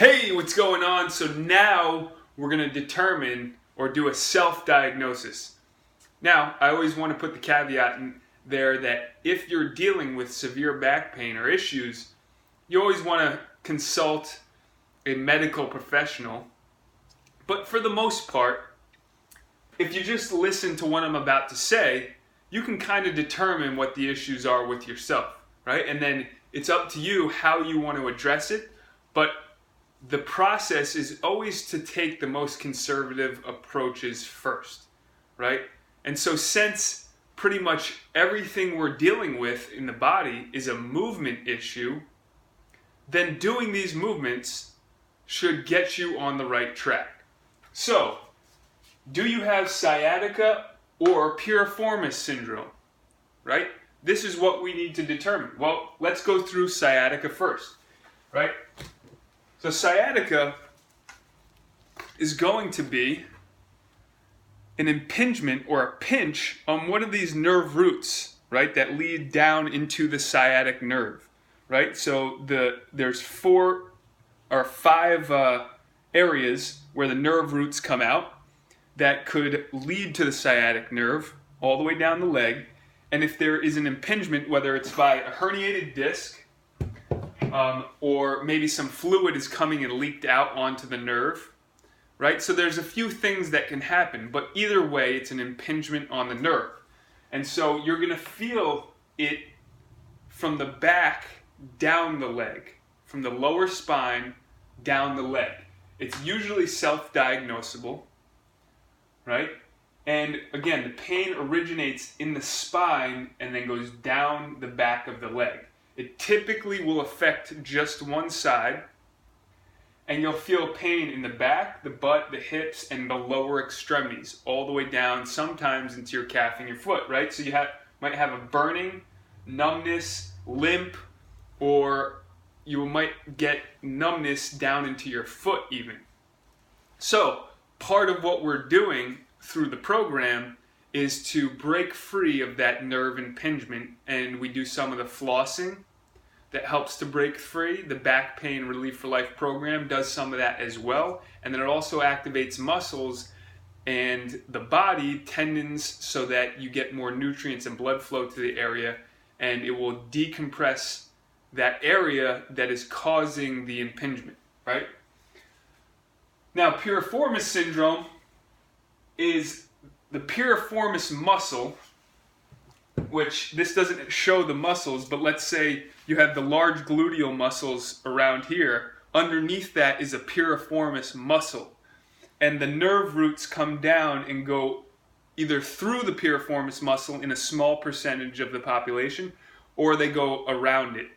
Hey, what's going on? So now we're going to determine or do a self-diagnosis. Now, I always want to put the caveat in there that if you're dealing with severe back pain or issues, you always want to consult a medical professional. But for the most part, if you just listen to what I'm about to say, you can kind of determine what the issues are with yourself, right? And then it's up to you how you want to address it. But the process is always to take the most conservative approaches first, right? And so since pretty much everything we're dealing with in the body is a movement issue, then doing these movements should get you on the right track. So, do you have sciatica or piriformis syndrome, right? This is what we need to determine. Well, let's go through sciatica first, right? So sciatica is going to be an impingement or a pinch on one of these nerve roots, right, that lead down into the sciatic nerve, right? So there's 4 or 5 areas where the nerve roots come out that could lead to the sciatic nerve all the way down the leg. And if there is an impingement, whether it's by a herniated disc, or maybe some fluid is coming and leaked out onto the nerve, right? So there's a few things that can happen, but either way, it's an impingement on the nerve. And so you're going to feel it from the back down the leg, from the lower spine down the leg. It's usually self-diagnosable, right? And again, the pain originates in the spine and then goes down the back of the leg. It typically will affect just one side, and you'll feel pain in the back, the butt, the hips, and the lower extremities, all the way down, sometimes into your calf and your foot, right? So you might have a burning, numbness, limp, or you might get numbness down into your foot even. So part of what we're doing through the program is to break free of that nerve impingement, and we do some of the flossing that helps to break free. The Pain Relief4Life program does some of that as well, and then it also activates muscles and the body, tendons, so that you get more nutrients and blood flow to the area, and it will decompress that area that is causing the impingement, right? Now, Piriformis syndrome is the piriformis muscle, which this doesn't show the muscles, but let's say you have the large gluteal muscles around here. Underneath that is a piriformis muscle. And the nerve roots come down and go either through the piriformis muscle in a small percentage of the population, or they go around it.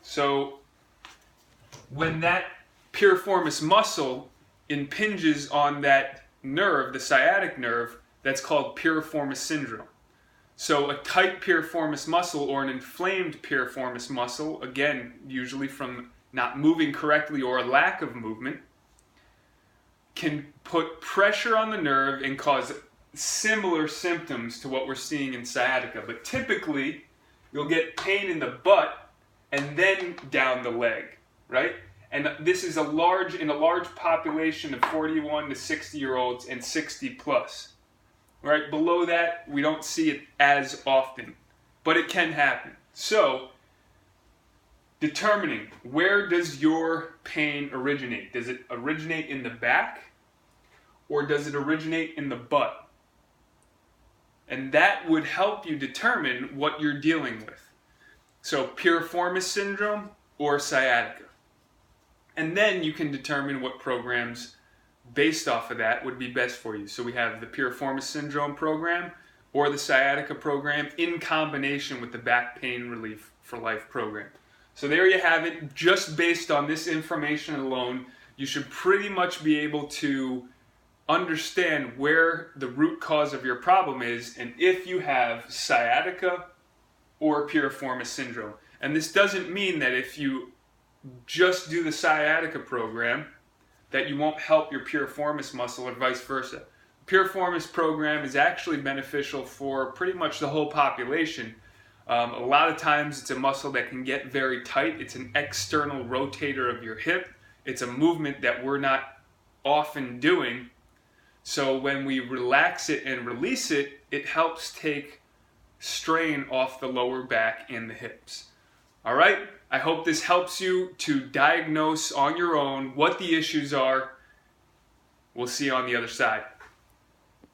So when that piriformis muscle impinges on that nerve, the sciatic nerve, that's called piriformis syndrome. So a tight piriformis muscle or an inflamed piriformis muscle, again, usually from not moving correctly or a lack of movement, can put pressure on the nerve and cause similar symptoms to what we're seeing in sciatica. But typically, you'll get pain in the butt and then down the leg, right? And this is in a large population of 41 to 60-year-olds and 60 plus. Right? Below that, we don't see it as often, but it can happen. So, determining where does your pain originate? Does it originate in the back, or does it originate in the butt? And that would help you determine what you're dealing with. So, piriformis syndrome or sciatica. And then you can determine what programs based off of that would be best for you. So we have the Piriformis syndrome program or the sciatica program in combination with the Pain Relief4Life program. So there you have it. Just based on this information alone, you should pretty much be able to understand where the root cause of your problem is and if you have sciatica or Piriformis syndrome. And this doesn't mean that if you just do the sciatica program that you won't help your piriformis muscle or vice versa. The Piriformis program is actually beneficial for pretty much the whole population. A lot of times it's a muscle that can get very tight. It's an external rotator of your hip. It's a movement that we're not often doing. So when we relax it and release it, it helps take strain off the lower back and the hips. All right? I hope this helps you to diagnose on your own what the issues are. We'll see you on the other side.